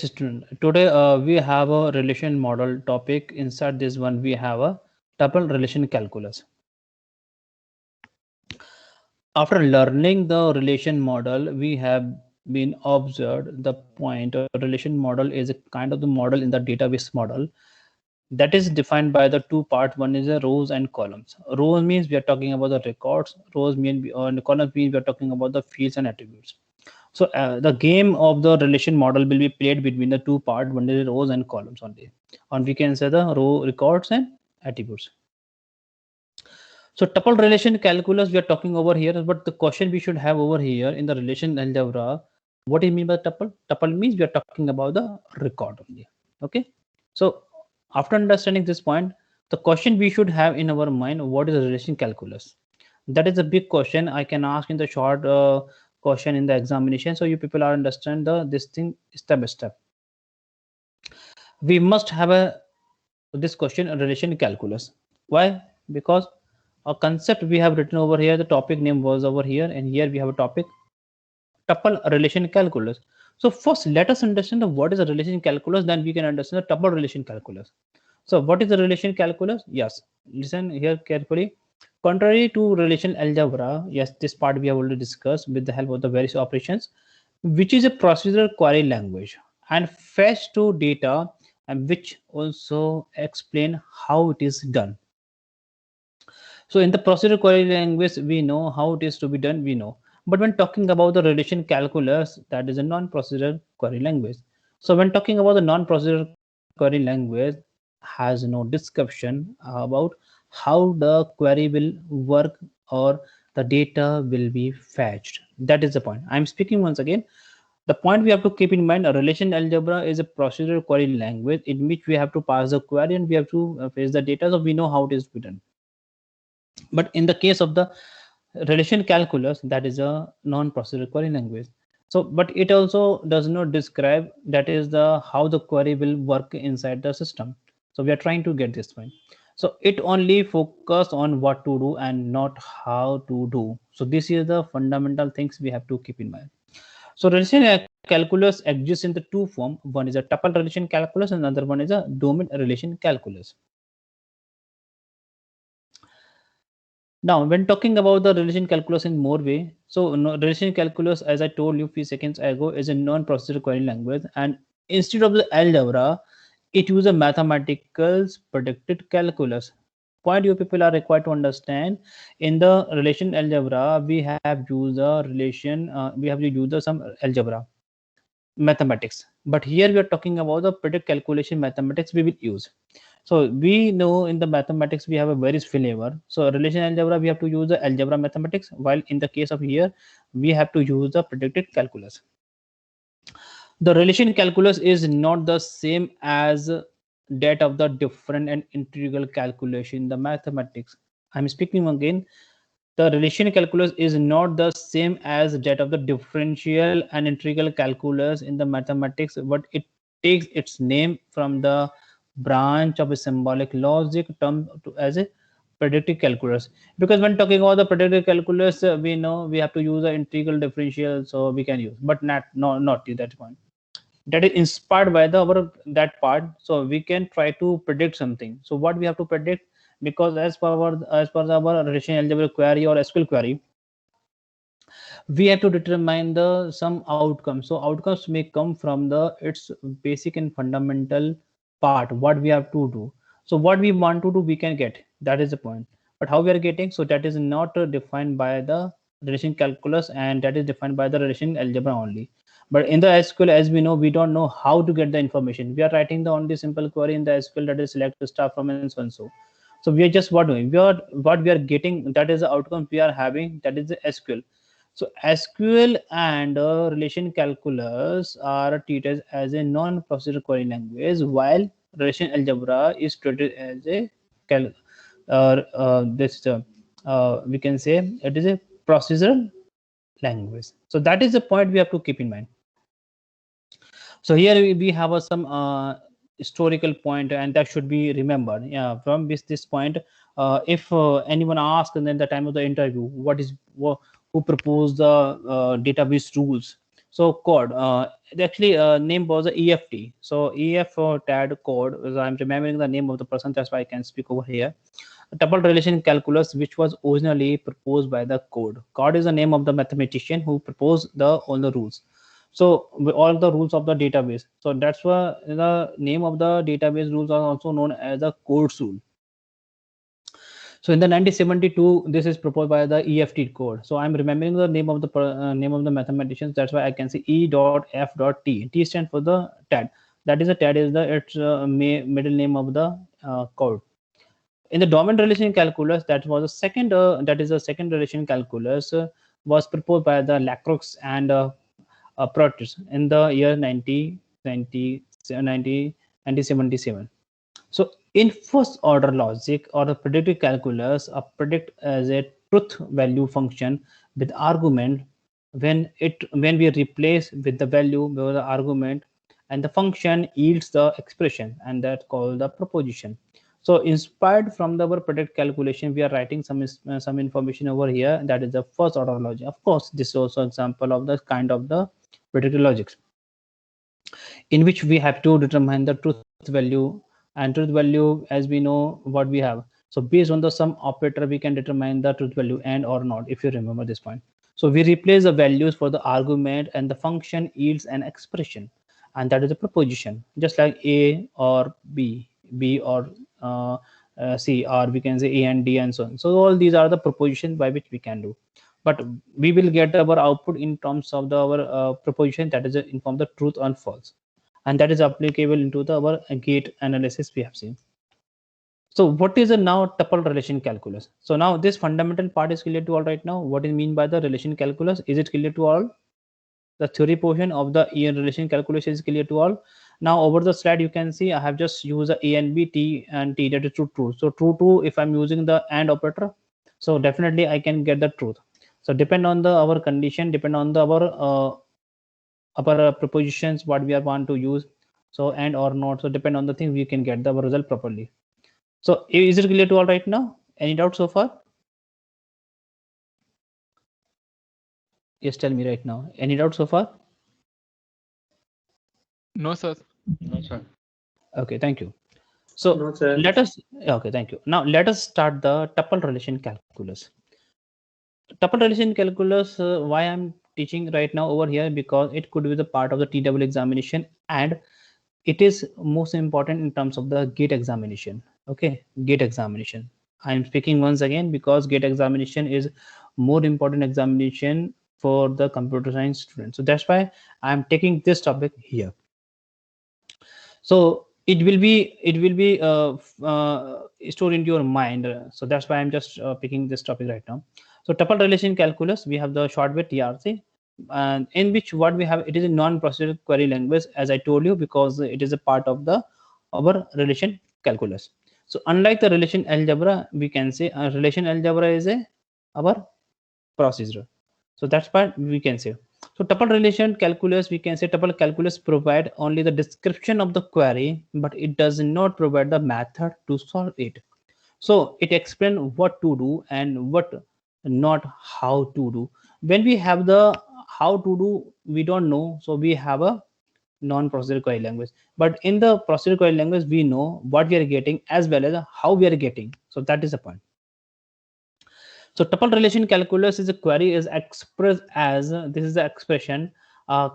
student. Today we have a relation model topic. Inside this one, we have a tuple relation calculus. After learning the relation model, we have been observed the point a relation model is a kind of the model in the database model that is defined by the two parts. One is the rows and columns. Rows means we are talking about the records. Rows mean and columns means we are talking about the fields and attributes. So the game of the relation model will be played between the two parts, one is rows and columns only. And we can say the row records and attributes. So tuple relation calculus we are talking over here, but the question we should have over here in the relation algebra, what do you mean by tuple? Tuple means we are talking about the record only. Okay. So after understanding this point, the question we should have in our mind, what is the relation calculus? That is a big question I can ask in the short question in the examination, so you people are understand this thing step by step. We must have a this question a relation calculus. Why? Because a concept we have written over here, the topic name was over here, and here we have a topic tuple relation calculus. So first let us understand what is a relation calculus, then we can understand the tuple relation calculus. So what is the relation calculus? Yes, listen here carefully. Contrary to relation algebra, yes, this part we have already discussed with the help of the various operations, which is a procedural query language and fetch to data, and which also explain how it is done. So in the procedural query language, we know how it is to be done, we know. But when talking about the relation calculus, that is a non-procedural query language. So when talking about the non-procedural query language, has no description about how the query will work or the data will be fetched. That is the point. I'm speaking once again. The point we have to keep in mind, a relation algebra is a procedural query language in which we have to pass the query and we have to fetch the data, so we know how it is to be done. But in the case of the relation calculus, that is a non-procedural query language. So but it also does not describe that is the how the query will work inside the system. So we are trying to get this point. So it only focus on what to do and not how to do. So this is the fundamental things we have to keep in mind. So relation calculus exists in the two form. One is a tuple relation calculus and another one is a domain relation calculus. Now, when talking about the relation calculus in more way, so relation calculus, as I told you few seconds ago, is a non-procedural query language, and instead of the algebra, it uses a mathematical predicted calculus. Point you people are required to understand, in the relation algebra, we have used a relation, we have used some algebra mathematics, but here we are talking about the predict calculation mathematics we will use. So we know in the mathematics we have a various flavor. So relation algebra we have to use the algebra mathematics, while in the case of here we have to use the predicted calculus. The relation calculus is not the same as that of the different and integral calculation in the mathematics. I'm speaking again. The relation calculus is not the same as that of the differential and integral calculus in the mathematics, but it takes its name from the branch of a symbolic logic term as a predictive calculus. Because when talking about the predictive calculus, we know we have to use the integral differential, so we can use, but not to that point. That is inspired by the our that part, so we can try to predict something. So what we have to predict, because as per our relation algebra query or SQL query, we have to determine the some outcomes. So outcomes may come from the its basic and fundamental part what we have to do. So what we want to do we can get, that is the point. But how we are getting, so that is not defined by the relation calculus, and that is defined by the relation algebra only. But in the SQL, as we know, we don't know how to get the information. We are writing the only simple query in the SQL, that is select the star from and so and so. So we are just what doing, we are what we are getting, that is the outcome we are having, that is the SQL. So SQL and relation calculus are treated as a non-procedural query language, while relation algebra is treated as a this we can say it is a procedural language. So that is the point we have to keep in mind. So here we have some historical point, and that should be remembered. Yeah, from this point, if anyone asks and then the time of the interview, who proposed the database rules, So code, actually name was EFT. So EF TAD code. I'm remembering the name of the person, that's why I can speak over here. Tuple relation calculus, which was originally proposed by the Code. Code is the name of the mathematician who proposed all the rules. So all the rules of the database. So that's why the name of the database rules are also known as the Code's rule. So in the 1972, this is proposed by the EFT code. So I'm remembering the name of the mathematicians. That's why I can say E.F.T. T stands for the TAD. That is the TAD is the its middle name of the code. In the domain relation calculus, that was the second. That is the second relation calculus was proposed by the Lacroix and Protus in the year 1977. So in first order logic or the predictive calculus, a predict as a truth value function with argument when we replace with the value with the argument, and the function yields the expression, and that's called the proposition. So inspired from our predict calculation, we are writing some information over here. That is the first order logic. Of course, this is also example of the kind of the predictive logics in which we have to determine the truth value, and truth value, as we know what we have. So based on the sum operator, we can determine the truth value and or not, if you remember this point. So we replace the values for the argument, and the function yields an expression, and that is a proposition, just like A or B or C, or we can say A and D and so on. So all these are the propositions by which we can do, but we will get our output in terms of our proposition, that is inform the truth and false, and that is applicable into our gate analysis we have seen. So what is a now tuple relation calculus? So now this fundamental part is clear to all right now. What is mean by the relation calculus? Is it clear to all? The theory portion of the relation calculus is clear to all. Now over the slide you can see I have just used the A and B, T and T, that is true. So true, if I'm using the AND operator, so definitely I can get the truth. So depend on the our condition, depend on the our propositions what we are want to use, so and or not, so depend on the thing we can get the result properly. So is it clear to all right now? Any doubt so far? Yes, tell me right now, any doubt so far? No, sir. No, sir. Okay, thank you. So No, sir. let us, okay, thank you. Now let us start the tuple relation calculus. Tuple relation calculus, why I'm teaching right now over here, because it could be the part of the TW examination, and it is most important in terms of the gate examination. Okay, gate examination. I'm speaking once again because gate examination is more important examination for the computer science students. So that's why I'm taking this topic here. So it will be stored into your mind. So that's why I'm just picking this topic right now. So tuple relation calculus, we have the short way TRC, and in which what we have, it is a non-procedural query language, as I told you, because it is a part of the our relation calculus. So unlike the relation algebra, we can say relation algebra is a our procedure. So that's what we can say. So tuple relation calculus, we can say tuple calculus provide only the description of the query, but it does not provide the method to solve it. So it explains what to do and what not how to do. When we have the how to do, we don't know. So we have a non-procedural query language. But in the procedural query language, we know what we are getting as well as how we are getting. So that is the point. So tuple relation calculus is a query is expressed as this is the expression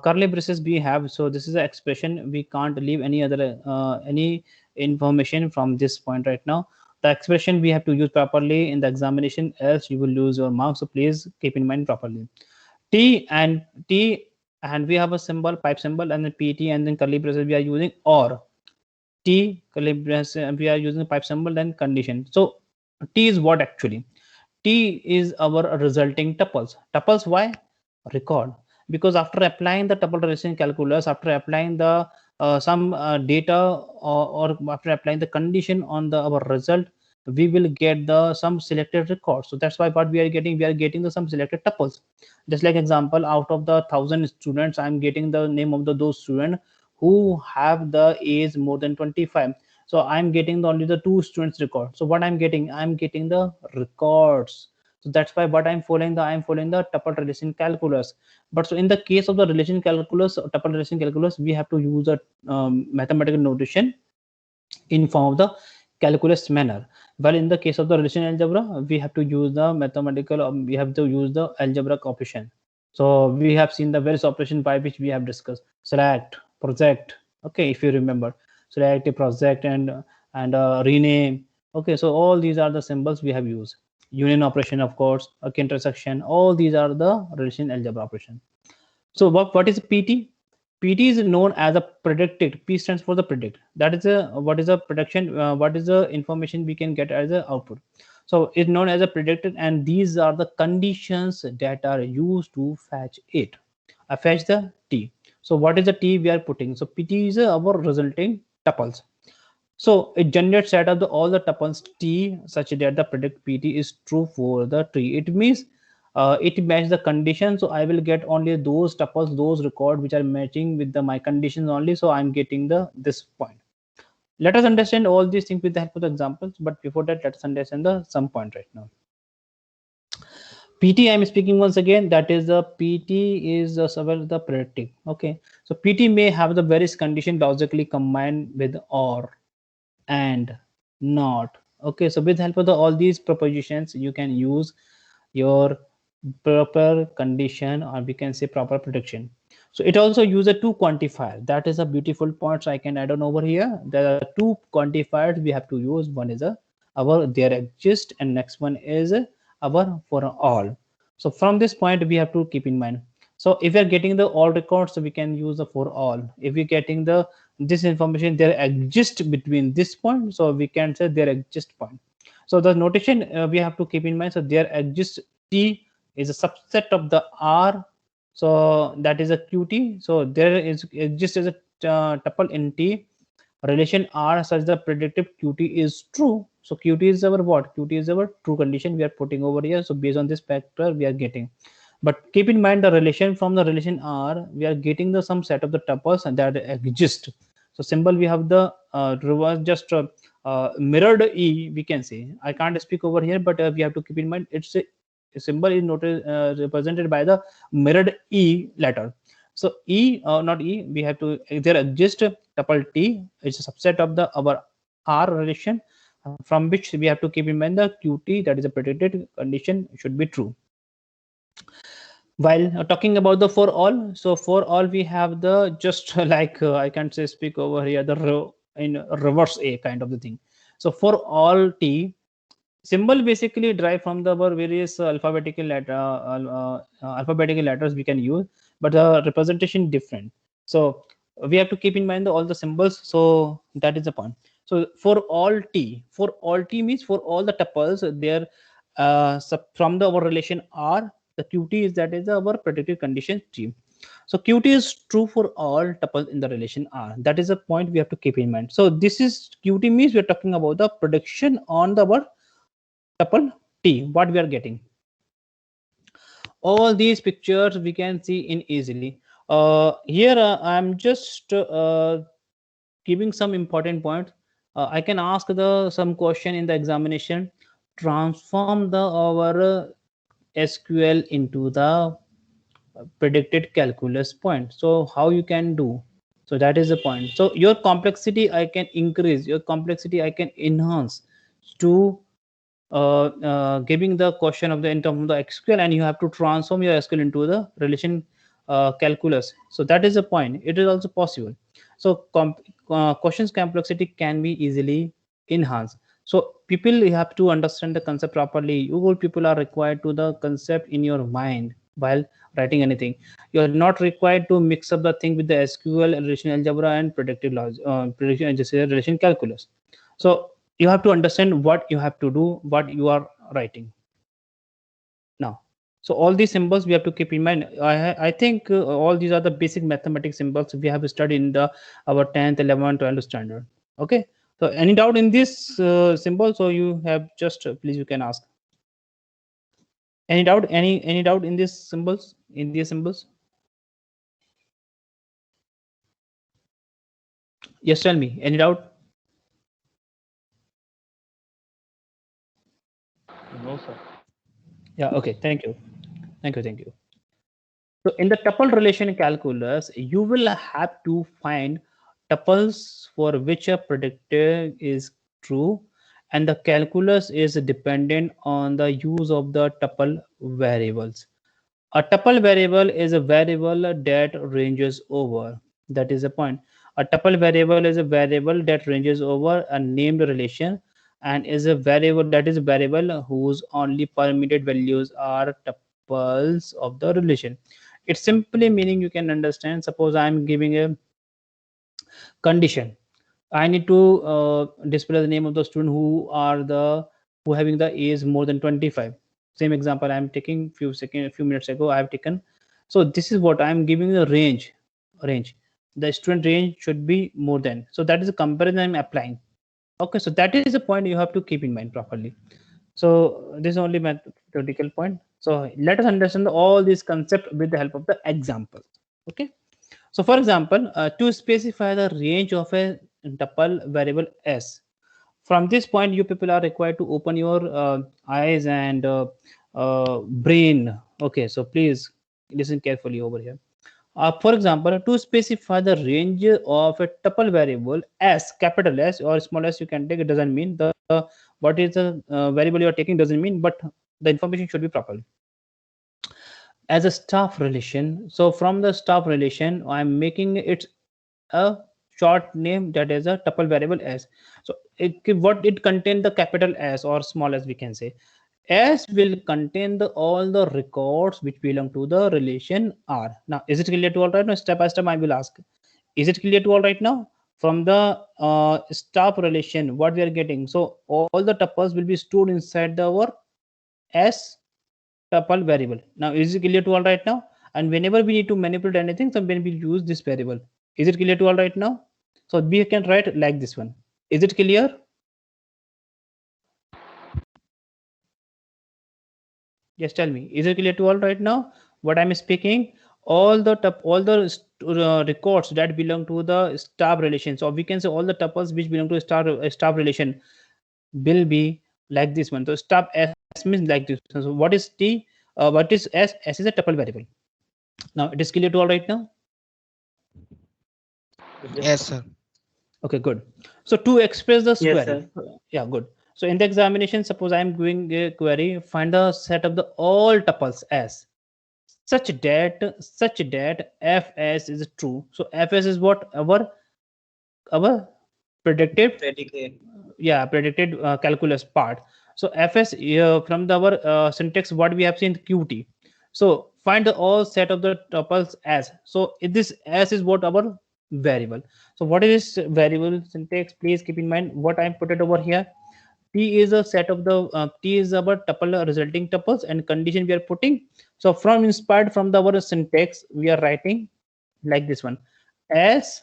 curly braces we have. So this is the expression, we can't leave any other any information from this point right now. The expression we have to use properly in the examination, else you will lose your marks. So please keep in mind properly. T and we have a symbol, pipe symbol, and then PT, and then curly braces we are using, or T curly braces we are using pipe symbol, then condition. So T is what actually? T is our resulting tuples. Tuples, why? Record. Because after applying the tuple relation calculus, after applying the some data, or after applying the condition on the our result, we will get the some selected record. So that's why what we are getting the some selected tuples. Just like example, out of the 1,000 students, I'm getting the name of those students who have the age more than 25. So I'm getting only the 2 students record. So what I'm getting the records. So So that's why what I'm following the tuple relation calculus. But so in the case of the relation calculus, tuple relation calculus, we have to use a mathematical notation in form of the calculus manner. While in the case of the relation algebra, we have to use the mathematical, we have to use the algebraic operation. So we have seen the various operation by which we have discussed: select, project. Okay, if you remember, select, project, and rename. Okay, so all these are the symbols we have used. Union operation, of course, okay, intersection. All these are the relation algebra operation. So what is PT? PT is known as a predicted. P stands for the predict. That is a what is a prediction? What is the information we can get as a output? So it's known as a predicted, and these are the conditions that are used to fetch it. I fetch the T. So what is the T we are putting? So PT is our resulting tuples. So it generates set of all the tuples T such that the predict PT is true for the tree. It means it matches the condition. So I will get only those tuples, those record which are matching with my conditions only. So I'm getting this point. Let us understand all these things with the help of the examples. But before that, let us understand the sum point right now. PT I'm speaking once again, that is the PT is the predictive. Okay, so PT may have the various condition logically combined with or and not. Okay, so with help of all these propositions, you can use your proper condition, or we can say proper prediction. So it also uses two quantifier. That is a beautiful point. So I can add on over here. There are two quantifiers we have to use. One is our there exist, and next one is our for all. So from this point we have to keep in mind. So if we are getting the all records, so we can use the for all. If we're getting this information there exist between this point, so we can say there exist point. So the notation we have to keep in mind. So there exists T is a subset of the R, so that is a QT. So there is exists as a tuple in T relation R such the predictive QT is true. So QT is our what? QT is our true condition we are putting over here. So based on this factor we are getting. But keep in mind the relation from the relation R, we are getting the some set of the tuples that exist. So symbol we have the reverse just mirrored E, we can say. I can't speak over here, but we have to keep in mind it's a symbol is noted represented by the mirrored E letter. So E not E, we have to there exist tuple T. It's a subset of the our R relation, from which we have to keep in mind the QT, that is a predicted condition, should be true. While talking about the for all, so for all we have the just like I can't say speak over here the in reverse A kind of the thing. So for all T symbol basically derive from the various alphabetical alphabetical letters we can use, but the representation different. So we have to keep in mind all the symbols. So that is the point. So for all T means for all the tuples there from our relation R, the QT is that is our predicted condition T. So QT is true for all tuples in the relation R. That is a point we have to keep in mind. So this is QT means we are talking about the prediction on the word tuple T, what we are getting. All these pictures we can see in easily. Here I'm just giving some important points. I can ask some question in the examination. Transform our SQL into the predicted calculus point. So how you can do? So that is the point. So your complexity I can increase, your complexity I can enhance to giving the question of the in terms of the SQL, and you have to transform your SQL into the relation calculus. So that is the point. It is also possible. So questions complexity can be easily enhanced. So people have to understand the concept properly. You all people are required to the concept in your mind while writing anything. You are not required to mix up the thing with the SQL, relation algebra, and predictive logic, prediction, just relation calculus. So you have to understand what you have to do, what you are writing now. So all these symbols we have to keep in mind. I think all these are the basic mathematics symbols we have studied in the our 10th, 11th, 12th standard. Okay, so any doubt in this symbol? So you have just please you can ask. Any doubt? Any doubt in these symbols? In these symbols? Yes, tell me. Any doubt? No, sir. Yeah, okay, thank you. Thank you. So in the tuple relation calculus, you will have to find tuples for which a predictor is true, and the calculus is dependent on the use of the tuple variables. A tuple variable is a variable that ranges over. That is the point. A tuple variable is a variable that ranges over a named relation and is a variable that is a variable whose only permitted values are tuples of the relation. It's simply meaning you can understand. Suppose I'm giving a condition. I need to display the name of the student who having the age more than 25. Same example I'm taking few minutes ago. I have taken. So this is what I'm giving the range. The student range should be more than. So that is a comparison I'm applying. Okay, so that is a point you have to keep in mind properly. So this is only my theoretical point. So let us understand all these concepts with the help of the example. Okay. So for example, to specify the range of a tuple variable s, from this point you people are required to open your eyes and brain. Okay, so please listen carefully over here. For example, to specify the range of a tuple variable s, capital S or small s, you can take, it doesn't mean the what is the variable you are taking doesn't mean, but the information should be proper. As a staff relation, so from the staff relation I'm making it a short name that is a tuple variable s. So what it contain the capital S or small s, we can say s will contain all the records which belong to the relation R. Now is it clear to all right now? Step by step I will ask, is it clear to all right now? From the staff relation what we are getting, so all the tuples will be stored inside our s tuple variable. Now is it clear to all right now? And whenever we need to manipulate anything, so when we use this variable, is it clear to all right now? So we can write like this one. Is it clear? Yes, tell me. Is it clear to all right now? What I'm speaking, all the records that belong to the star relation. So we can say all the tuples which belong to a star relation will be like this one. So star s means like this. So what is t? What is s? S is a tuple variable. Now it is clear to all right now. Yes, sir. Okay, good. So to express the Yes, query, sir. yeah, good. So in the examination, suppose I'm doing a query, find the set of the all tuples as such that fs is true. So fs is what our predicted, Predicate. yeah, predicted calculus part. So fs from our syntax what we have seen qt. So find the all set of the tuples as. So this as is what our variable. So what is this variable syntax? Please keep in mind what I put it over here. T is a set of the T is our tuple resulting tuples and condition we are putting. So from inspired from the our syntax we are writing like this one, as,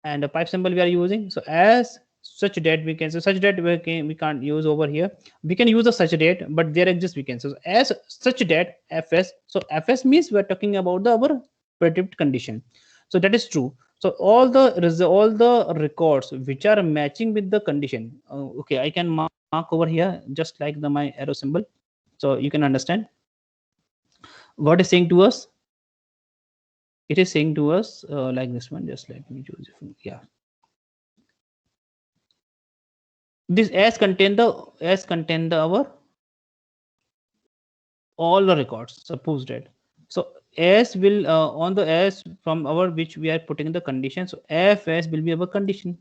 and a pipe symbol we are using. So as such date we can say, such date we can't use over here. We can use a such date, but there exists we can say. So as such date fs. So fs means we are talking about the our predicted condition. So that is true. So all the records which are matching with the condition. Okay, I can mark over here just like my arrow symbol, so you can understand what is saying to us. It is saying to us like this one. Just let me choose it. Yeah, this as contain the our all the records, suppose that. So as will on the as from our which we are putting the condition, so fs will be our condition.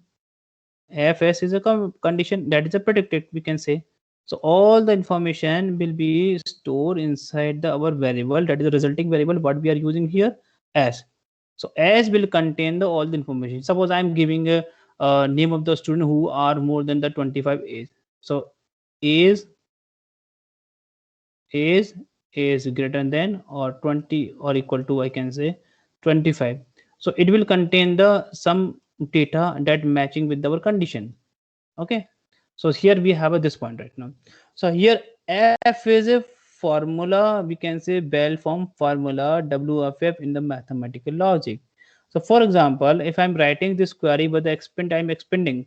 Fs is a condition that is a predicted we can say. So all the information will be stored inside our variable, that is the resulting variable what we are using here as. So as will contain all the information. Suppose I'm giving a name of the student who are more than the 25 age. So is is greater than or 20 or equal to, I can say, 25. So it will contain the some data that matching with our condition. Okay, so here we have this point right now. So here f is a formula, we can say Bell form formula w of f in the mathematical logic. So for example, if I'm writing this query, but the expend I'm expending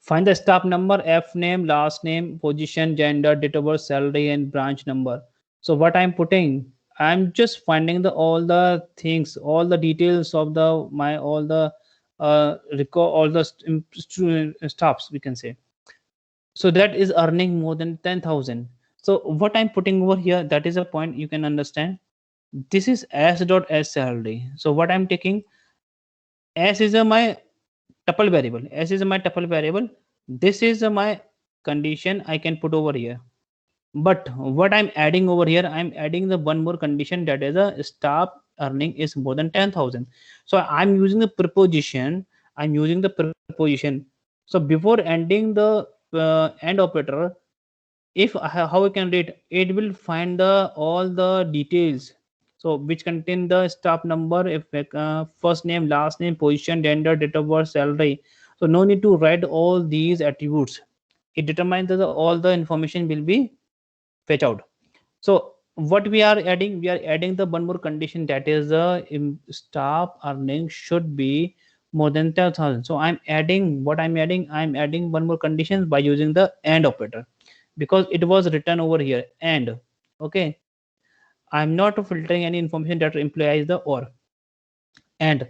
Find the staff number, F name, last name, position, gender, date of birth, salary, and branch number. So what I'm putting, I'm just finding the all the things, all the details of the my all the record, all the staffs we can say. So that is earning more than 10,000. So what I'm putting over here, that is a point you can understand. This is s dot s salary. So what I'm taking, s is a my tuple variable, s is my tuple variable, this is my condition I can put over here. But what I'm adding over here, I'm adding the one more condition, that is a staff earning is more than 10,000. So I'm using the preposition, I'm using the preposition. So before ending the end operator, if how I can read, it will find the all the details, so which contain the staff number, if first name, last name, position, gender, date of birth, salary. So no need to write all these attributes. It determines that all the information will be fetch out. So what we are adding, we are adding the one more condition, that is the staff earning should be more than 10,000. So I'm adding, what I'm adding one more condition by using the and operator, because it was written over here and. Okay, I'm not filtering any information that implies the or. And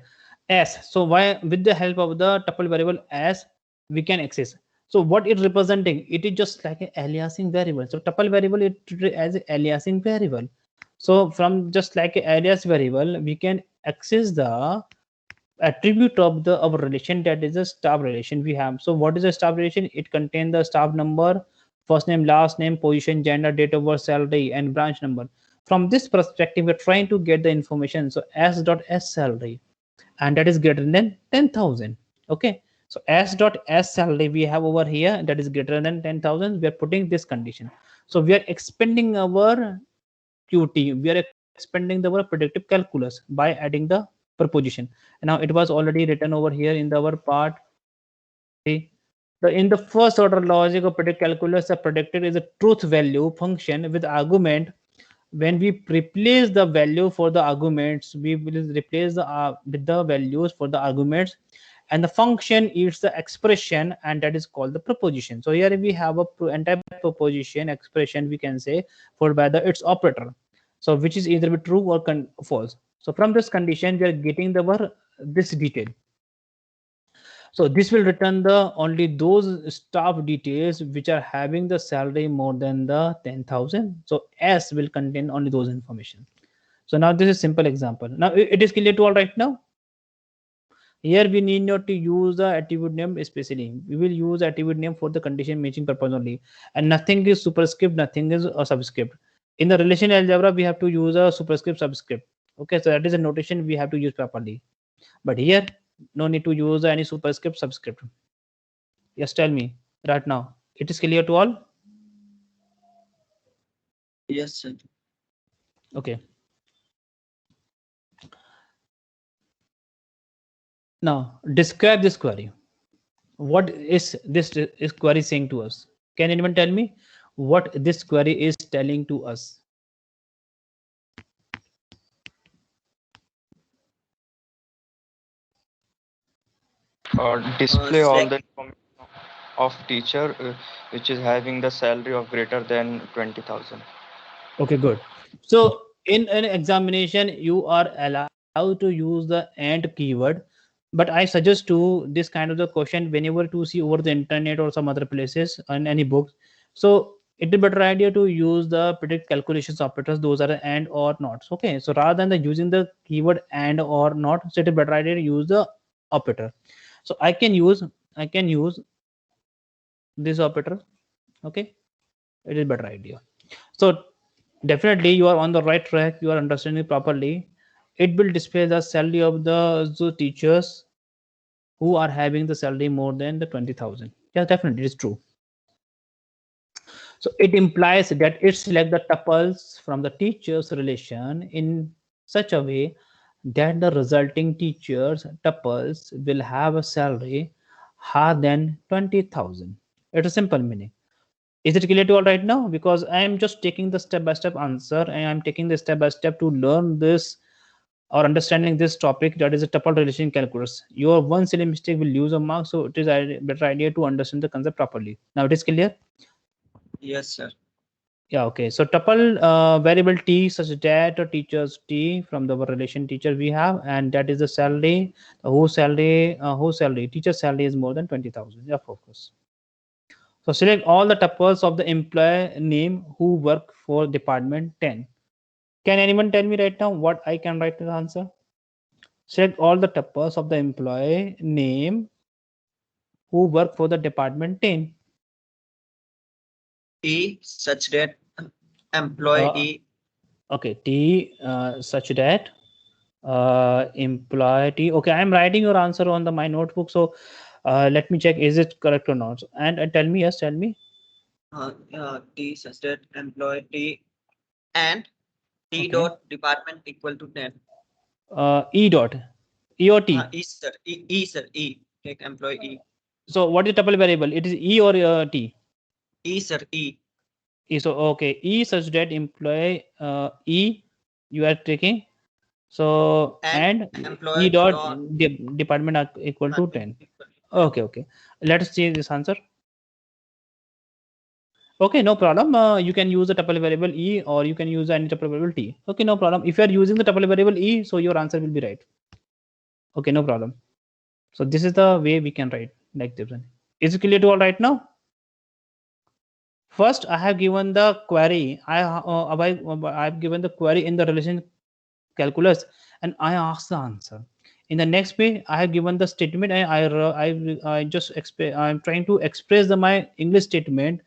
s, so why, with the help of the tuple variable s, we can access. So what it representing, it is just like a aliasing variable. So tuple variable, it as a aliasing variable. So from just like a alias variable, we can access the attribute of the our relation, that is a staff relation we have. So what is a staff relation? It contains the staff number, first name, last name, position, gender, date of birth, salary, and branch number. From this perspective, we're trying to get the information. So s dot s salary, and that is greater than 10,000. Okay, so s dot s salary we have over here, that is greater than 10,000. We are putting this condition. So we are expanding our qt, we are expanding the our predictive calculus by adding the preposition. And now it was already written over here in our part. See, in the first order logic of predictive calculus, the predictor is a truth value function with argument. When we replace the value for the arguments, we will replace the with the values for the arguments, and the function is the expression, and that is called the proposition. So here we have a entire proposition expression, we can say, followed by the its operator, so which is either be true or false. So from this condition we are getting the this detail. So this will return the only those staff details which are having the salary more than the 10,000. So S will contain only those information. So now this is simple example. Now it is clear to all right now. Here we need not to use the attribute name especially. We will use attribute name for the condition matching purpose only, and nothing is superscript, nothing is a subscript. In the relation algebra, we have to use a superscript subscript. Okay, so that is a notation we have to use properly. But here, no need to use any superscript subscript. Yes, tell me right now. It is clear to all? Yes, sir. Okay. Now describe this query. What is this is query saying to us? Can anyone tell me what this query is telling to us? Display all Sec the information of teacher which is having the salary of greater than 20,000. Okay, good. So in an examination, you are allowed to use the and keyword, but I suggest to this kind of the question whenever to see over the internet or some other places on any books. So it is better idea to use the predict calculations operators. Those are and or not. Okay. So rather than the using the keyword and or not, so it is better idea to use the operator. So I can use this operator. Okay. It is better idea. So definitely you are on the right track, you are understanding properly. It will display the salary of the teachers who are having the salary more than the 20,000. Yeah, definitely it's true. So it implies that it select the tuples from the teachers relation in such a way that the resulting teachers tuples will have a salary higher than 20,000. It's a simple meaning. Is it clear to all right now? Because I am just taking the step by step answer, and I'm taking the step by step to learn this or understanding this topic, that is a tuple relation calculus. Your one silly mistake will lose a mark, so it is a better idea to understand the concept properly. Now it is clear. Yes, sir. Yeah, okay. So tuple variable t such that a teacher's t from the relation teacher we have, and that is the salary, whose salary, teacher's salary is more than 20,000. Yeah, focus. So select all the tuples of the employee name who work for department 10. Can anyone tell me right now what I can write as answer? Select all the tuples of the employee name who work for the department 10. T such that employee Okay, T such that employee T. Okay, I'm writing your answer on my notebook. So let me check, is it correct or not? And tell me, yes, tell me. T such that employee T and T Okay. dot department equal to 10. E dot, E or T. E sir, E sir, E. Take employee E. So what is the tuple variable? It is E or T? E sir, E. E. So okay, E such that employee E you are taking. So and E employee dot dot department are equal to 10. Okay, okay. Let's change this answer. Okay, no problem. You can use the tuple variable E, or you can use any tuple variable T. Okay, no problem. If you are using the tuple variable E, so your answer will be right. Okay, no problem. So this is the way we can write like this one. Is it clear to all right now? First, I have given the query. I've given the query in the relation calculus, and I asked the answer. In the next page, I have given the statement. I'm trying to express my English statement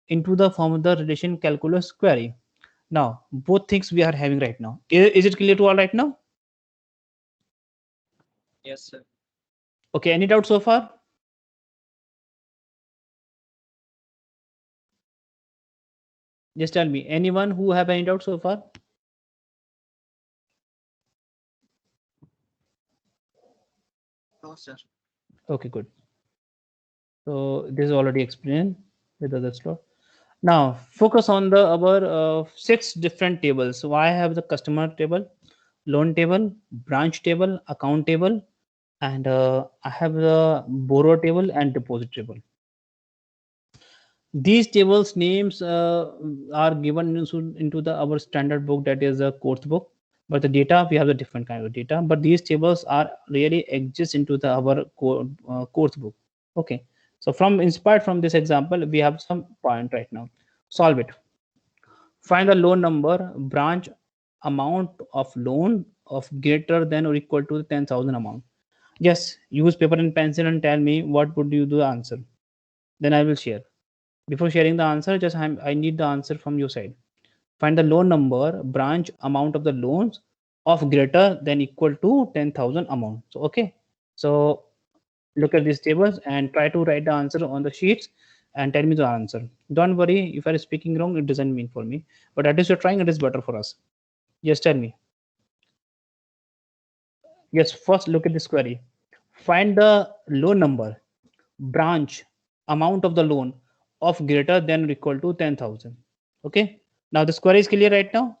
into the form of the relation calculus query. Now, both things we are having right now. Is it clear to all right now? Yes, sir. Okay, any doubt so far? Just tell me, anyone who have any doubt so far? No, sir. Okay, good. So this is already explained with other stuff. Now focus on the our 6 different tables. So I have the customer table, loan table, branch table, account table, and I have the borrower table and deposit table. These tables names are given into the our standard book, that is a course book, but the data we have a different kind of data, but these tables are really exist into the our course book. Okay, so from inspired from this example, we have some point right now. Solve it. Find the loan number, branch amount of loan of greater than or equal to 10,000 amount. Just use paper and pencil and tell me what would you do the answer. Then I will share. Before sharing the answer, I need the answer from your side. Find the loan number, branch amount of the loans of greater than equal to 10,000 amount. So okay. So look at these tables and try to write the answer on the sheets and tell me the answer. Don't worry, if I am speaking wrong, it doesn't mean for me, but at least you're trying, it is better for us. Just tell me. Yes, first look at this query. Find the loan number, branch amount of the loan of greater than or equal to 10,000. Okay, now this query is clear right now.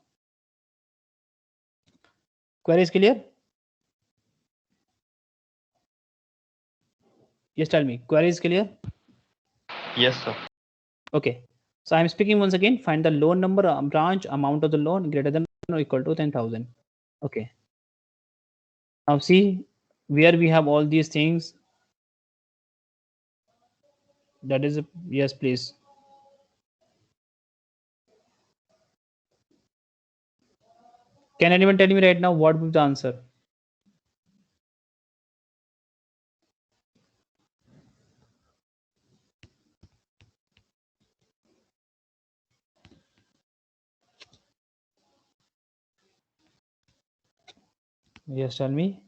Query is clear. Yes, tell me, query is clear. Yes, sir. Okay, so I'm speaking once again. Find the loan number, branch amount of the loan greater than or equal to 10,000. Okay, now see where we have all these things. That is yes, please. Can anyone tell me right now what would the answer? Yes, tell me.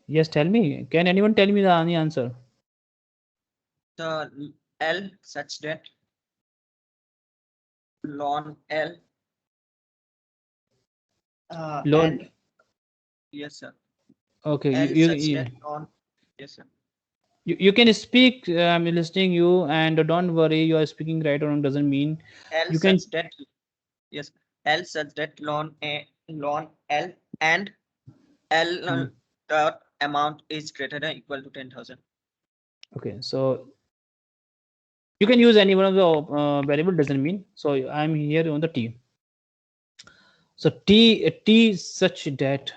Yes, tell me. Can anyone tell me the answer? The L such that loan L Loan. and yes, sir. Okay, L such that loan. Yes, sir. You can speak. I'm listening you, and don't worry. You are speaking right or wrong doesn't mean L you can. such that yes, L such that loan L and L Hmm. dot amount is greater than equal to 10,000. Okay, so you can use any one of the variable doesn't mean. So I'm here on the T. So T such that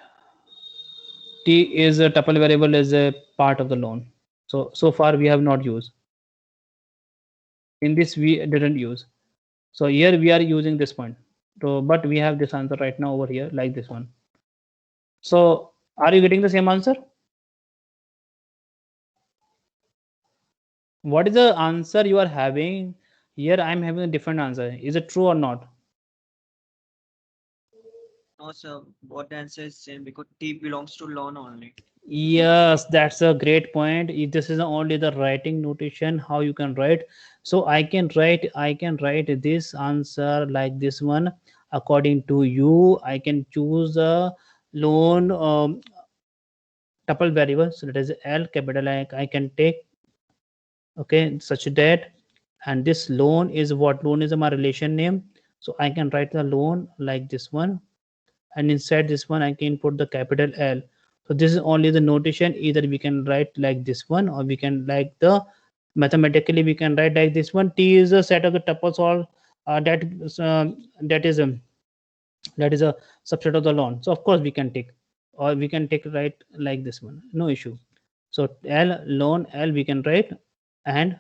T is a tuple variable is a part of the loan. So far we have not used. In this we didn't use. So here we are using this one. So but we have this answer right now over here like this one. So are you getting the same answer? What is the answer you are having? Here I'm having a different answer. Is it true or not? No, sir, both the answer is same because T belongs to loan only. Yes, that's a great point. If this is only the writing notation, how you can write. So I can write this answer like this one. According to you, I can choose a loan tuple variable. So that is L capital I can take. Okay, such that, and this loan is what loan is my relation name. So I can write the loan like this one, and inside this one I can put the capital L. So this is only the notation. Either we can write like this one, or we can like the mathematically we can write like this one. T is a set of the tuples all that is a subset of the loan. So of course we can take, or we can take right like this one, no issue. So L loan L we can write, and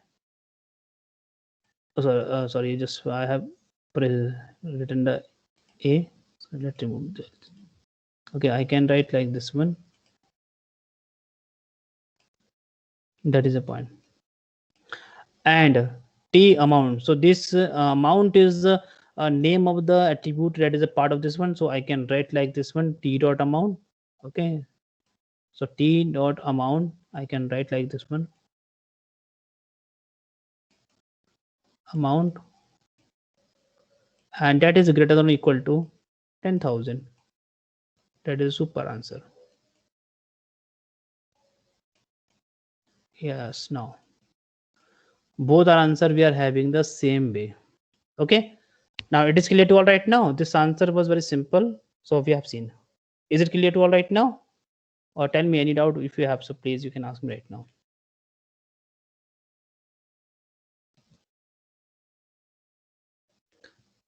sorry, just I have written the A. So let's remove that. Okay, I can write like this one. That is a point. And T amount. So this amount is name of the attribute that is a part of this one. So I can write like this one, T dot amount. Okay. So T dot amount, I can write like this one, amount, and that is greater than or equal to 10,000. That is super answer. Yes, now both our answer we are having the same way. Okay. Now it is clear to all right now. This answer was very simple. So we have seen. Is it clear to all right now? Or tell me any doubt if you have, so please you can ask me right now.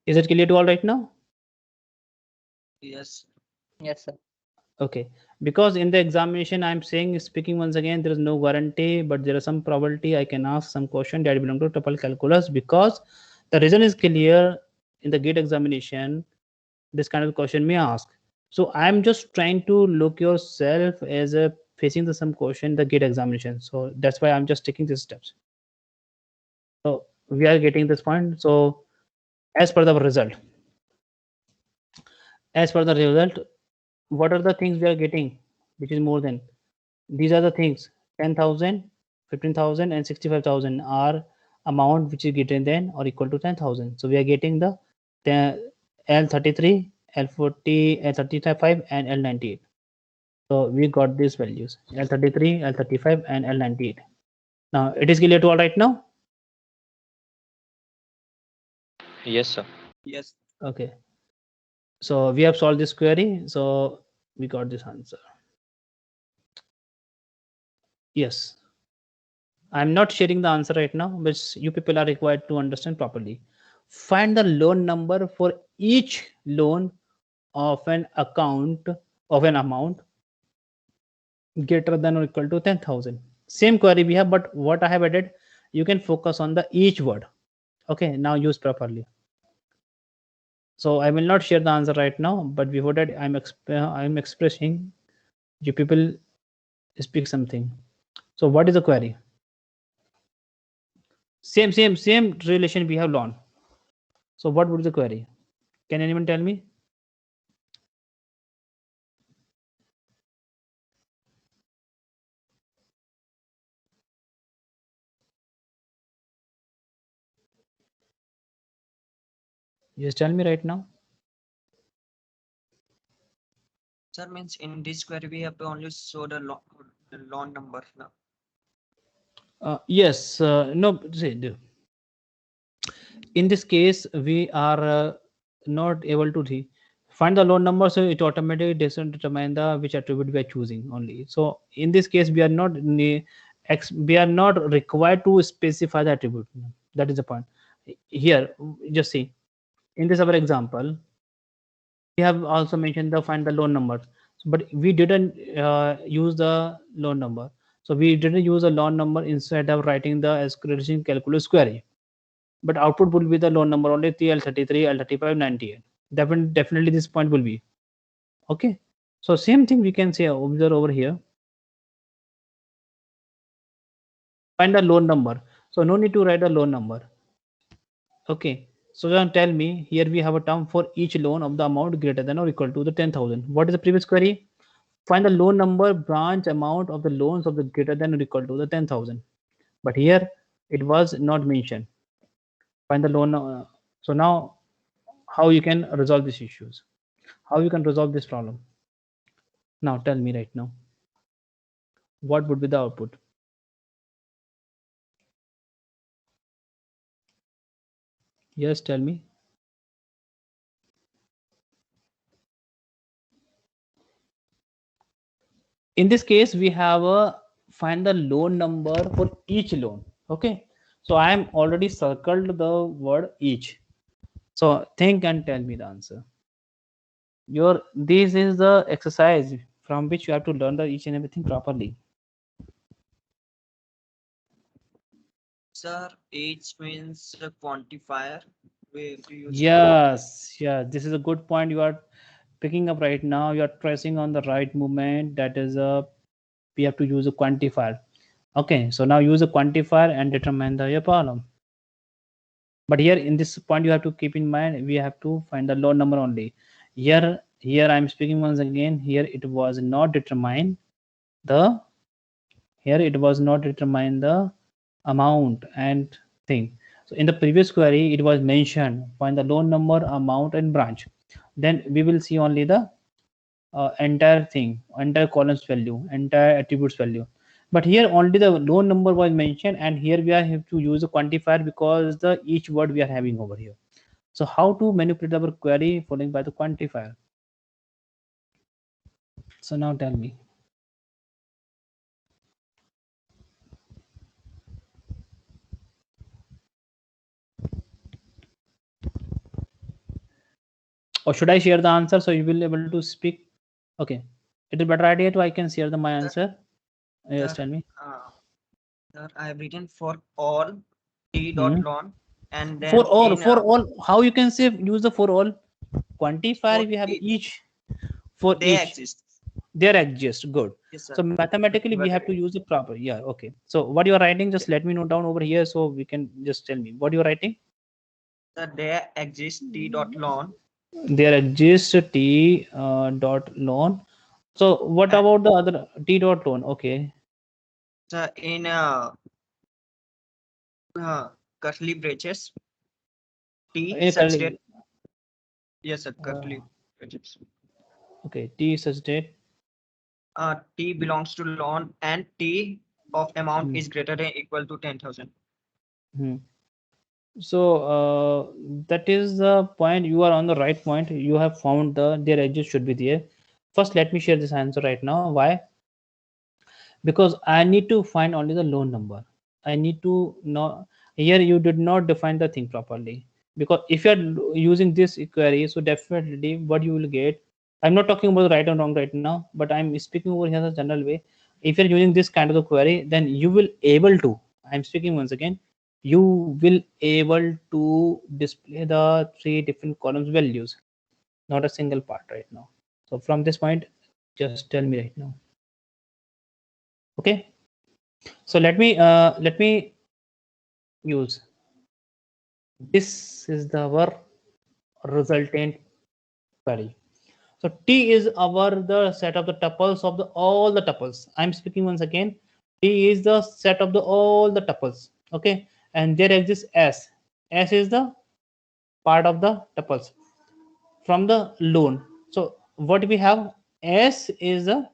Is it clear to all right now? Yes. Yes, sir. Okay, because in the examination I'm saying, speaking once again, there is no guarantee, but there is some probability I can ask some question that belong to tuple calculus, because the reason is clear. In the gate examination this kind of question may ask. So I'm just trying to look yourself as a facing the some question the gate examination. So that's why I'm just taking these steps. So we are getting this point. So as per the result, what are the things we are getting which is more than, these are the things, 10,000, 15,000, and 65,000 are amount which is greater than or equal to 10,000. So we are getting the L33, L40, L35, and L98. So we got these values, L33, L35, and L98. Now it is clear to all right now. Yes, sir. Yes. Okay, so we have solved this query, so we got this answer. Yes, I'm not sharing the answer right now, but you people are required to understand properly. Find the loan number for each loan of an account of an amount greater than or equal to 10,000. Same query we have, but what I have added, you can focus on the each word. Okay, now use properly. So I will not share the answer right now, but before that I'm expressing you people speak something. So what is the query? Same relation we have learned. So what would be the query? Can anyone tell me? Just tell me right now. Sir, means in this query we have to only show the loan number now. Yes, no, see, in this case, we are not able to find the loan number, so it automatically doesn't determine the which attribute we are choosing only. So in this case, we are not we are not required to specify the attribute. That is the point. Here, just see in this our example, we have also mentioned the find the loan number, but we didn't use the loan number. So we didn't use a loan number instead of writing the escalation calculus query, but output will be the loan number only TL33, L35, 98. Definitely this point will be okay. So same thing we can say observe over here. Find the loan number. So no need to write a loan number. Okay. So now tell me here we have a term for each loan of the amount greater than or equal to the 10,000. What is the previous query? Find the loan number branch amount of the loans of the greater than or equal to the 10,000. But here it was not mentioned. Find the loan. So now how you can resolve these issues? How you can resolve this problem? Now tell me right now. What would be the output? Yes, tell me. In this case, we have a find the loan number for each loan. Okay. So I am already circled the word each. So think and tell me the answer. This is the exercise from which you have to learn the each and everything properly. Sir, each means a quantifier. We have to use Yes, yeah, this is a good point you are picking up right now. You are pressing on the right movement. That is a we have to use a quantifier. Okay, so now use a quantifier and determine the your problem. But here in this point you have to keep in mind we have to find the loan number only. Here I'm speaking once again. Here it was not determine the here it was not determine the amount and thing. So in the previous query it was mentioned find the loan number, amount and branch. Then we will see only the entire thing, entire columns value, entire attributes value. But here only the loan number was mentioned, and here we are have to use a quantifier because the each word we are having over here. So how to manipulate our query following by the quantifier? So now tell me. Or should I share the answer so you will be able to speak? Okay. It is better idea to I can share my answer. Yes, tell me. Sir, I have written for all t dot loan and then For in all, how you can say use the for all quantifier? for We have each, each for they each. exist. There exist. Good. Yes, sir. So mathematically we have to use the proper. Yeah. Okay. So what you are writing? Just let me note down over here so we can just tell me what you are writing. Sir, there exists t dot loan. There exists t dot loan. So what And, about the other t dot loan? Okay. sir, in curly braces, t In such curly- that yes, sir, curly braces. Okay. T such date. T belongs to loan and t of amount Hmm. is greater than equal to 10,000. Hmm. So that is the point. You are on the right point. You have found their edges should be there. First, let me share this answer right now. Why? Because I need to find only the loan number. I need to know here you did not define the thing properly. Because if you are using this query, so definitely what you will get. I'm not talking about right and wrong right now, but I'm speaking over here in a general way. If you're using this kind of a query, then you will able to. I'm speaking once again. You will able to display the three different columns values, not a single part right now. So from this point, just tell me right now. Okay. So let me use this is the our resultant query. So T is our the set of the tuples of the all the tuples. I'm speaking once again. T is the set of the all the tuples. Okay, and there exists S. S is the part of the tuples from the loan. So what we have S is the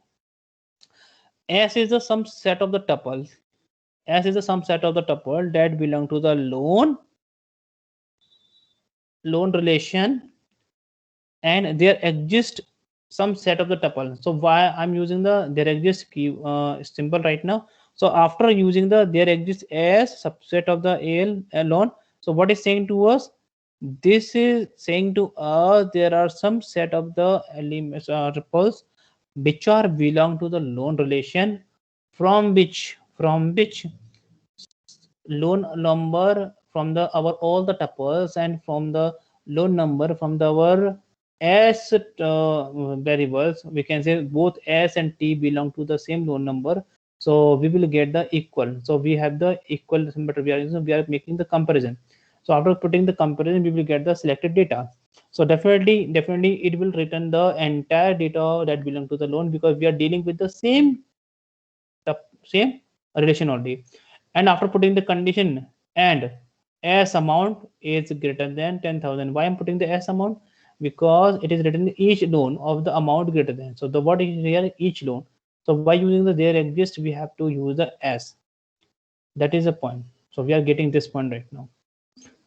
some set of the tuples S is the some set of the tuple that belong to the loan relation, and there exists some set of the tuple. So why I'm using the there exists key symbol right now. So after using the there exists as subset of the AL loan, so what is saying to us? This is saying to us there are some set of the elements tuples which are belong to the loan relation, from which loan number from the our all the tuples, and from the loan number from the our s variables, we can say both s and t belong to the same loan number, so we will get the equal. So we have the equal, but we are making the comparison. So after putting the comparison, we will get the selected data. So definitely it will return the entire data that belong to the loan, because we are dealing with the same relation only. And after putting the condition and s amount is greater than 10,000, why I'm putting the s amount? Because it is written each loan of the amount greater than. So the what is here each loan. So by using the there exists, we have to use the s. That is the point. So we are getting this point right now.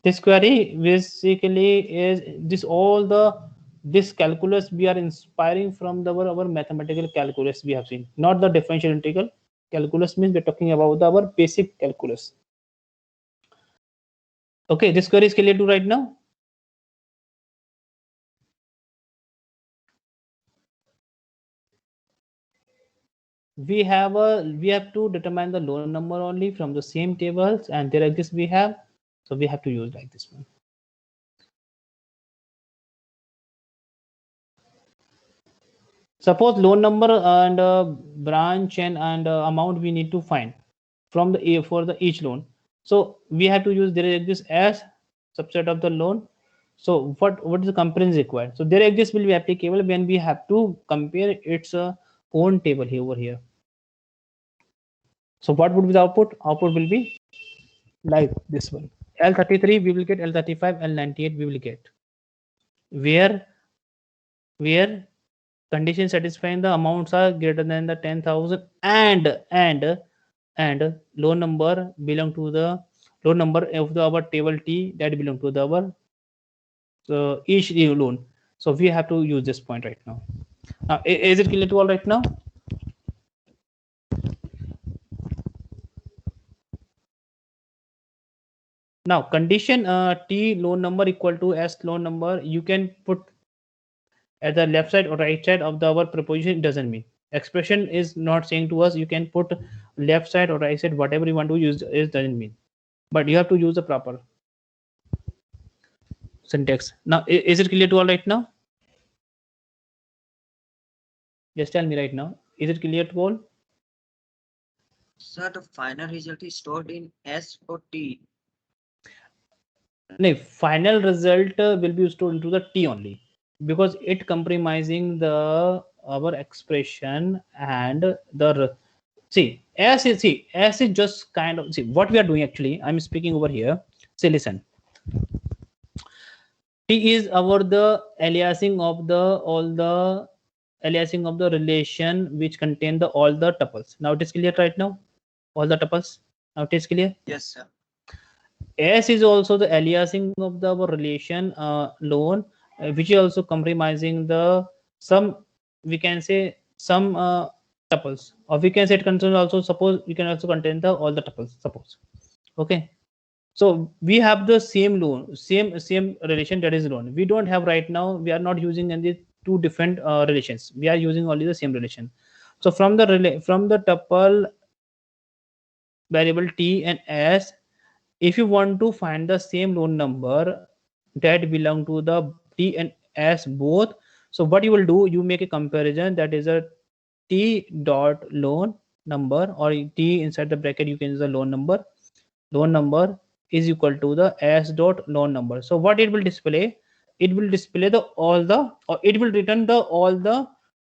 This query basically is this all the this calculus we are inspiring from our mathematical calculus we have seen, not the differential integral calculus. Means we're talking about our basic calculus. Okay, this query is clear to right now. We have to determine the loan number only from the same tables, and there exists we have, so we have to use like this one. Suppose loan number and branch and amount we need to find from the for the each loan. So we have to use there exists as subset of the loan. So what is the comparison required? So there exists will be applicable when we have to compare its own table here over here. So what would be the output? Output will be like this one. L33 we will get, L35, L98 we will get. Where condition satisfying the amounts are greater than the 10,000 and loan number belong to the loan number of the our table T that belong to the our each loan. So we have to use this point right now. Now is it clear to all right now? Now condition T loan number equal to S loan number, you can put at the left side or right side of the our proposition. It doesn't mean expression is not saying to us you can put left side or right side, whatever you want to use is doesn't mean, but you have to use the proper syntax. Now is it clear to all right now? Just tell me right now, is it clear to all? Sir, the final result is stored in S or T. No, final result will be stored into the T only, because it compromising the our expression and the see S is just kind of see what we are doing actually. I'm speaking over here. See, listen. T is our the aliasing of the all the aliasing of the relation which contain the all the tuples. Now it is clear right now, all the tuples. Now it is clear. Yes, sir. S is also the aliasing of the our relation loan, which is also compromising the some, we can say some tuples, or we can say it contains also, suppose we can also contain the all the tuples, suppose. Okay, so we have the same loan, same relation, that is loan. We don't have right now, we are not using any two different relations, we are using only the same relation. So from the tuple variable T and S, if you want to find the same loan number that belong to the T and S both, so what you will do, you make a comparison, that is a T dot loan number, or T inside the bracket you can use the loan number is equal to the S dot loan number. So what it will display, it will display the all the, or it will return the all the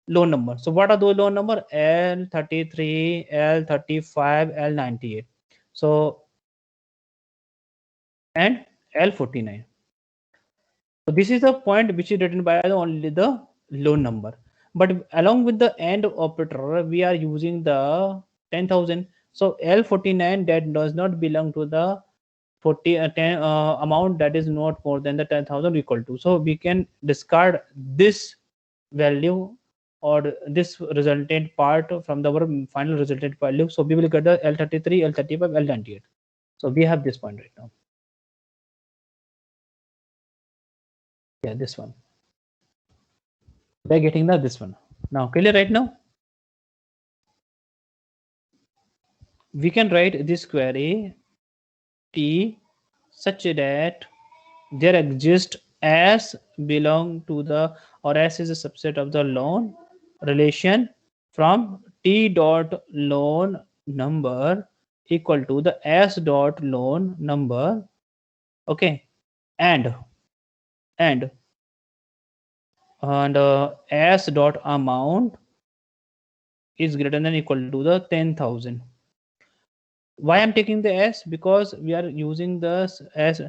loan number. So what are those loan number? L33, L35, L98. So and L49. So this is the point which is written by only the loan number. But along with the AND operator, we are using the 10,000. So L49 that does not belong to the 10 amount that is not more than the 10,000 equal to. So we can discard this value or this resultant part from the our final resultant value. So we will get the L33, L35, L98. So we have this point right now. Yeah, this one. We're getting this one. Now clear right now? We can write this query T such that there exists S belong to the or S is a subset of the loan relation from T dot loan number equal to the S dot loan number. Okay, and and S dot amount is greater than equal to the 10,000. Why I'm taking the S? Because we are using the S.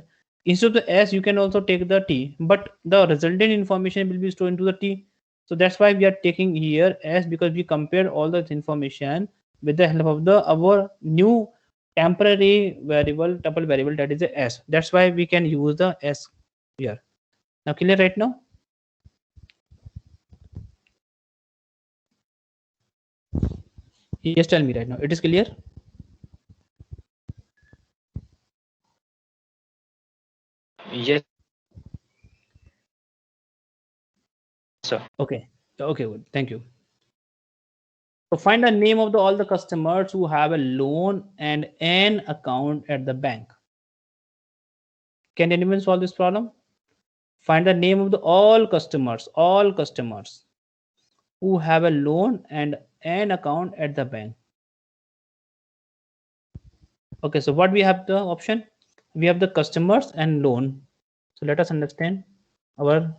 Instead of the S you can also take the T, but the resultant information will be stored into the T. So that's why we are taking here S, because we compare all the information with the help of the our new temporary variable, tuple variable, that is the S. That's why we can use the S here. Now clear right now? Yes, tell me right now, it is clear? Yes, sir. Okay, okay, good, thank you. So find the name of all the customers who have a loan and an account at the bank. Can anyone solve this problem? Find the name of all customers who have a loan and an account at the bank. Okay, so what we have the option? We have the customers and loan. So let us understand our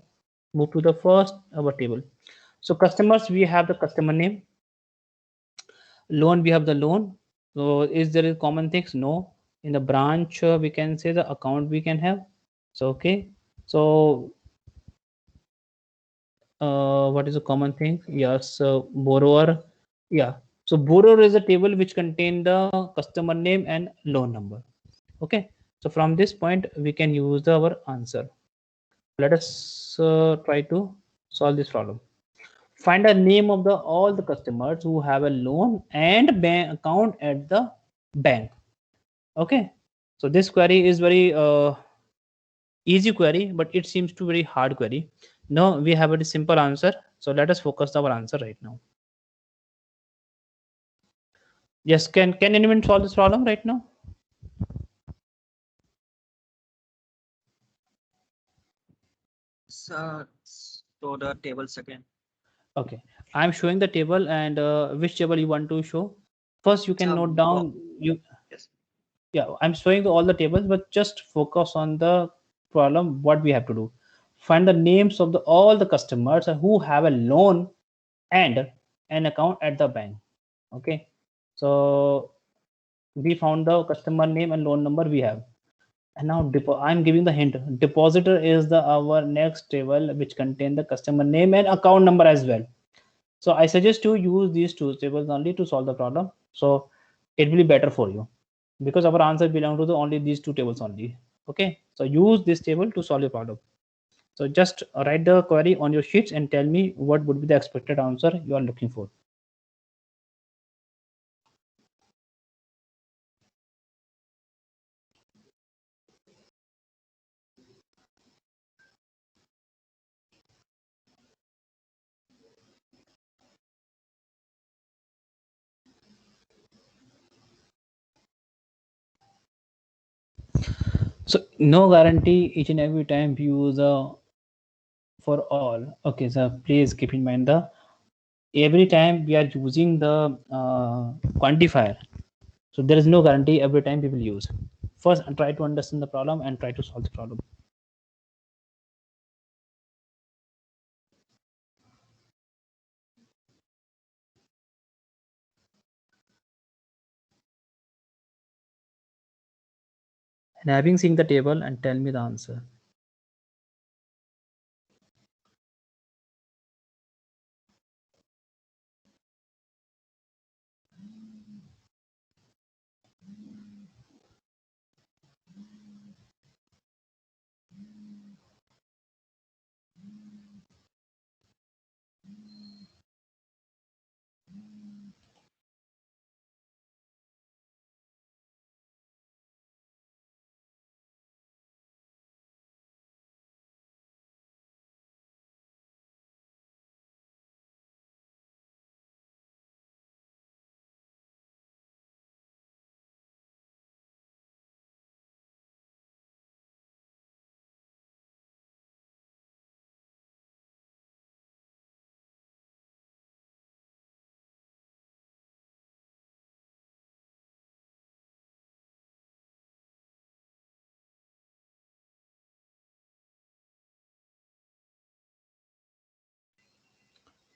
move to the first our table. So customers, we have the customer name. Loan, we have the loan. So is there a common things? No. In the branch we can say the account we can have. So okay, so what is a common thing? Yes, borrower. Yeah, so borrower is a table which contain the customer name and loan number. Okay, so from this point we can use our answer. Let us try to solve this problem. Find the name of all the customers who have a loan and bank account at the bank. Okay, so this query is very easy query, but it seems to very hard query. No, we have a simple answer. So let us focus our answer right now. Yes, can anyone solve this problem right now? So the tables again. Okay, I'm showing the table, and which table you want to show? First, you can note down. You Yes. Yeah, I'm showing all the tables, but just focus on the problem. What we have to do? Find the names of all the customers who have a loan and an account at the bank. Okay, so we found the customer name and loan number we have. And now I'm giving the hint. Depositor is the our next table which contain the customer name and account number as well. So I suggest you use these two tables only to solve the problem. So it will be better for you, because our answer belong to the only these two tables only. Okay, so use this table to solve your problem. So just write the query on your sheets and tell me what would be the expected answer you are looking for. So no guarantee each and every time we use for all. Okay, so please keep in mind the every time we are using the quantifier. So there is no guarantee every time we will use. First, try to understand the problem and try to solve the problem. And having seen the table and tell me the answer.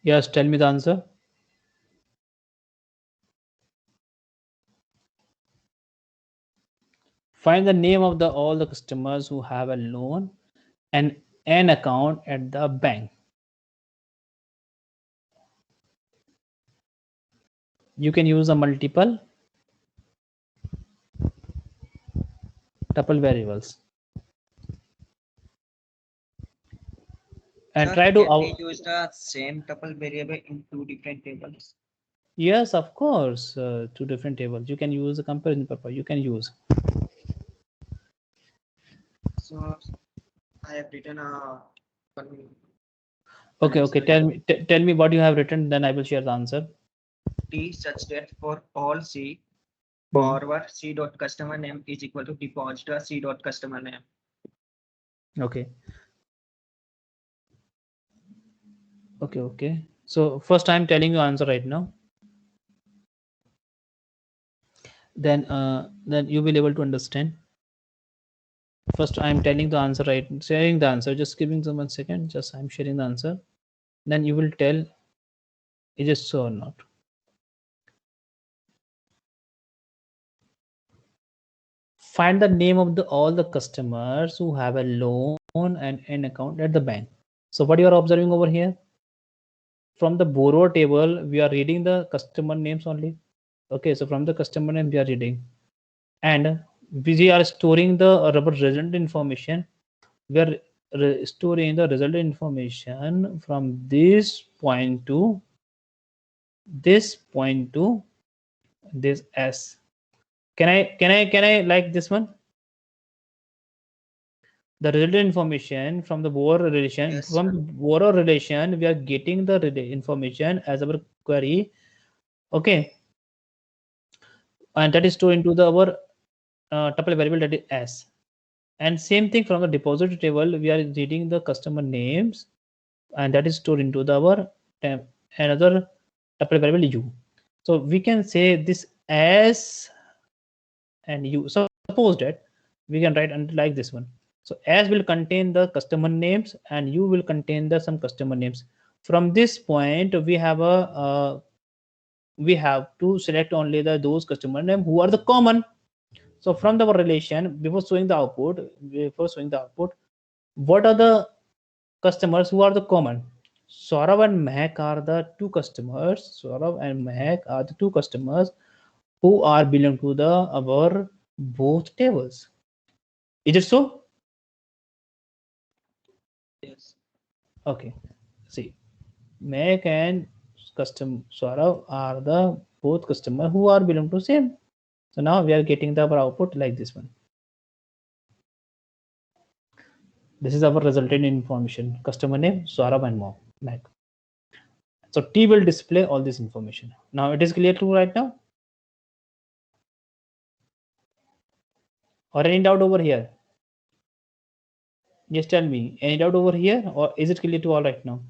Yes, tell me the answer. Find the name of all the customers who have a loan and an account at the bank. You can use a multiple tuple variables and Sir, try to can we use the same tuple variable in two different tables? yes, of course, two different tables. You can use a comparison purpose. You can use. So I have written a Okay, okay. Sorry. Tell me what you have written. Then I will share the answer. T such that for all C, Hmm. borrower C dot customer name is equal to depositor C dot customer name. Okay. Okay, okay. So first I'm telling you answer right now. Then you will able to understand. First I'm telling the answer, right? Sharing the answer. Just giving them 1 second. Just I'm sharing the answer. Then you will tell is it so or not. Find the name of all the customers who have a loan and an account at the bank. So what you are observing over here? From the borrower table, we are reading the customer names only. Okay, so from the customer name we are reading, and we are storing the result information. We are storing the result information from this point to this point to this S. Can I like this one? The result information from the borrower relation. Yes, From sir. borrower relation, we are getting the information as our query. Okay, and that is stored into the our tuple variable, that is S. And same thing from the deposit table, we are reading the customer names, and that is stored into the our another tuple variable U. So we can say this S and U. So suppose that we can write under like this one. So S will contain the customer names and U will contain the some customer names. From this point, we have to select only those customer name who are the common. So from the relation, before showing the output, what are the customers who are the common? Saurav and Mehak are the two customers. Saurav and Mehak are the two customers who are belong to the our both tables. Is it so? Yes. Okay. See, Mehak and custom Saurav are the both customer who are belong to same. So now we are getting the our output like this one. This is our resultant information. Customer name, Saurabh and Mehak. So T will display all this information. Now it is clear to right now? Or any doubt over here? Just tell me, any doubt over here, or is it clear to all right now?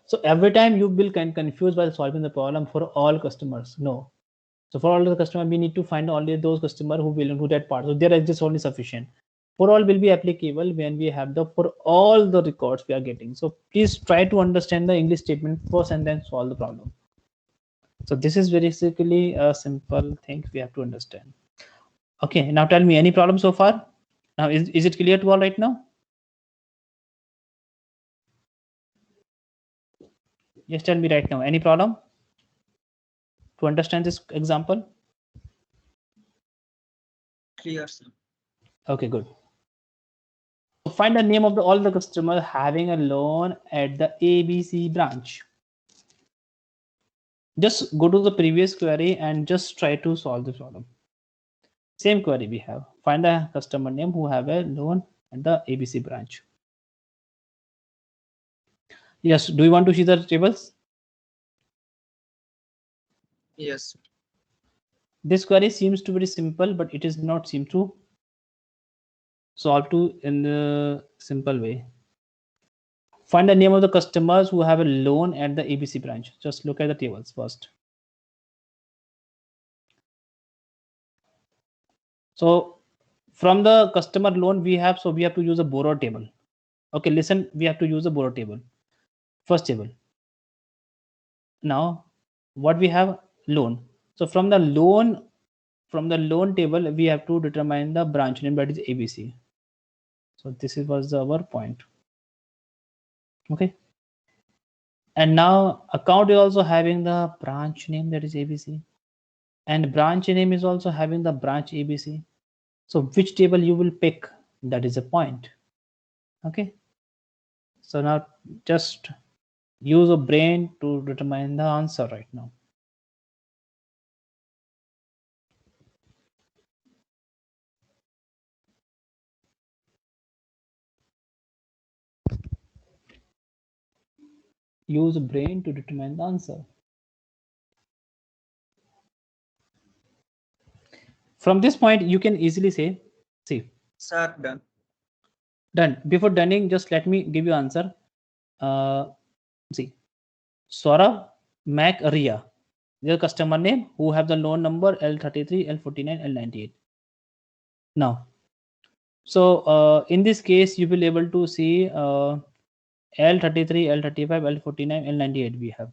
So every time you will can confuse while solving the problem for all customers. No. So for all the customer, we need to find only those customer who belong to that part. So there is just only sufficient. For all will be applicable when we have the for all the records we are getting. So please try to understand the English statement first and then solve the problem. So this is basically a simple thing we have to understand. Okay, now tell me any problem so far? Now is it clear to all right now? Just tell me right now. Any problem to understand this example? Clear, sir. Okay, good. Find the name of all the customer having a loan at the ABC branch. Just go to the previous query and just try to solve the problem. Same query we have. Find a customer name who have a loan at the ABC branch. Yes, do you want to see the tables? Yes. This query seems to be very simple, but it is not seem to solve to in the simple way. Find the name of the customers who have a loan at the ABC branch. Just look at the tables first. So from the customer loan we have to use a borrower table. Okay, listen, we have to use a borrower table. first table. Now what we have? Loan. So from the loan table we have to determine the branch name, that is ABC. So this was our point. Okay, and now account is also having the branch name, that is ABC, and branch name is also having the branch ABC. So which table you will pick, that is a point. Okay, so now just use a brain to determine the answer right now. Use a brain to determine the answer. From this point you can easily say, see, Sir, done. done. Before dunning, just let me give you answer. See, Saurabh, Mac, Ria, their customer name who have the loan number L33, L49, L98. Now, so in this case you will able to see L33, L35, L49, L98 we have.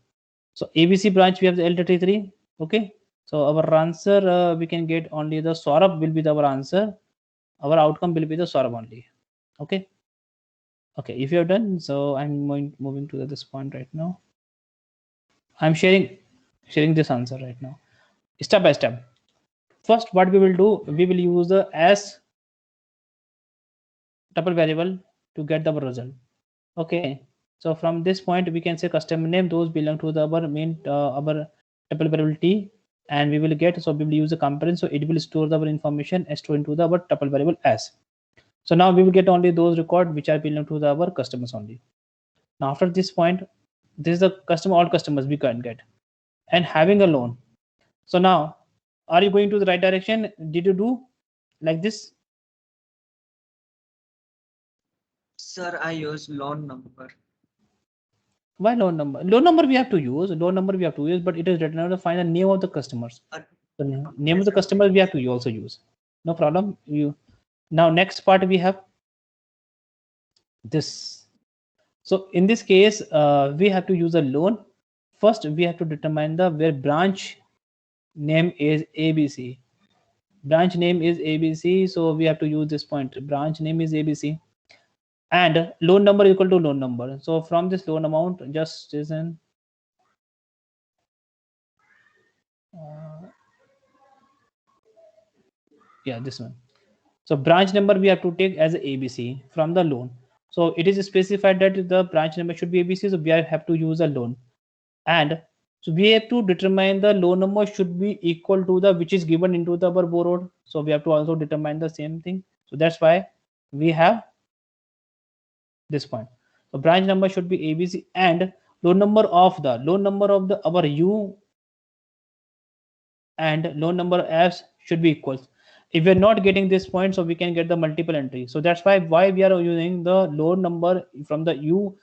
So ABC branch we have the L33. Okay, so our answer we can get only the Saurabh will be our answer. Our outcome will be the Saurabh only. Okay. Okay, if you have done, so I'm moving to this point right now. I'm sharing this answer right now, step by step. First, what we will do, we will use the as tuple variable to get the result. Okay, so from this point we can say customer name, those belong to the our main our tuple variable T, and we will get, so we will use a comparison, so it will store the our information as to into the our tuple variable as. So now we will get only those record which are belong to the our customers only. Now after this point, this is the customer, all customers we can get, and having a loan. So now, are you going to the right direction? Did you do like this? Sir, I use loan number. Why loan number? Loan number we have to use. Loan number we have to use, but it is written to find the name of the customers. The name of the customer we have to also use. No problem. You now next part we have this. So in this case, we have to use a loan. First, we have to determine the where branch name is ABC. Branch name is ABC, so we have to use this point. Branch name is ABC, and loan number equal to loan number. So from this loan amount, just is in yeah, this one. So branch number we have to take as ABC from the loan. So it is specified that the branch number should be ABC, so we have to use a loan, and so we have to determine the loan number should be equal to the which is given into the our borrowed. So we have to also determine the same thing. So that's why we have this point. So branch number should be ABC, and loan number of the our U and loan number F should be equal. If we're not getting this point, so we can get the multiple entry. So that's why we are using the loan number from the U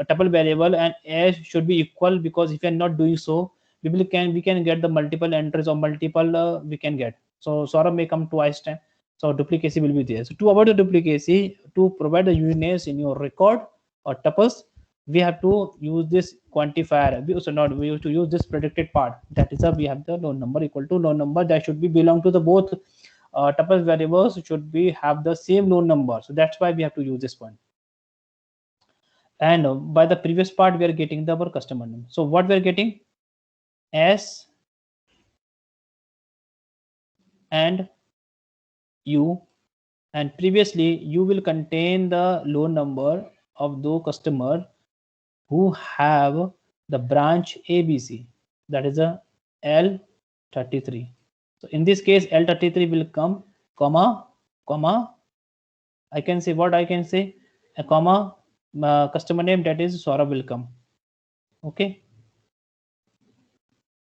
tuple variable, and S should be equal, because if you're not doing so, we can get the multiple entries or multiple we can get. So Saurabh may come twice time. So duplicacy will be there. So to avoid the duplicacy, to provide the uniqueness in your record or tuples, we have to use this quantifier. We used to use this predicted part. That is we have the loan number equal to loan number that should be belong to the both tuple variables should be have the same loan number. So that's why we have to use this one. And by the previous part we are getting the our customer name. So what we are getting, S and U, and previously you will contain the loan number of the customer who have the branch ABC, that is a L33. So in this case L33 will come comma I can say what I can say a comma customer name, that is Saurabh will come. Okay,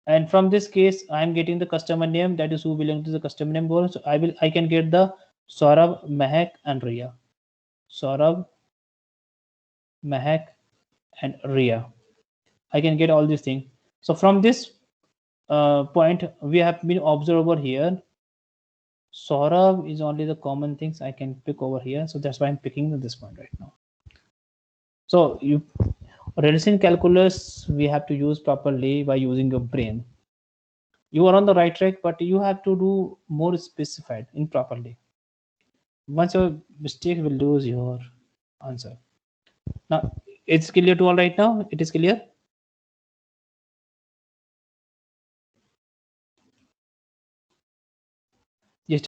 and from this case I am getting the customer name, that is who belongs to the customer name borrow. So I can get the Saurabh, Mehak and Ria. Saurabh, Mehak and Ria. I can get all these things. So from this point we have been observed over here, Saurabh is only the common things I can pick over here. So that's why I'm picking this point right now. So relation calculus we have to use properly by using your brain. You are on the right track, but you have to do more specified improperly. Once your mistake will lose your answer. Now it's clear to all right now. It is clear.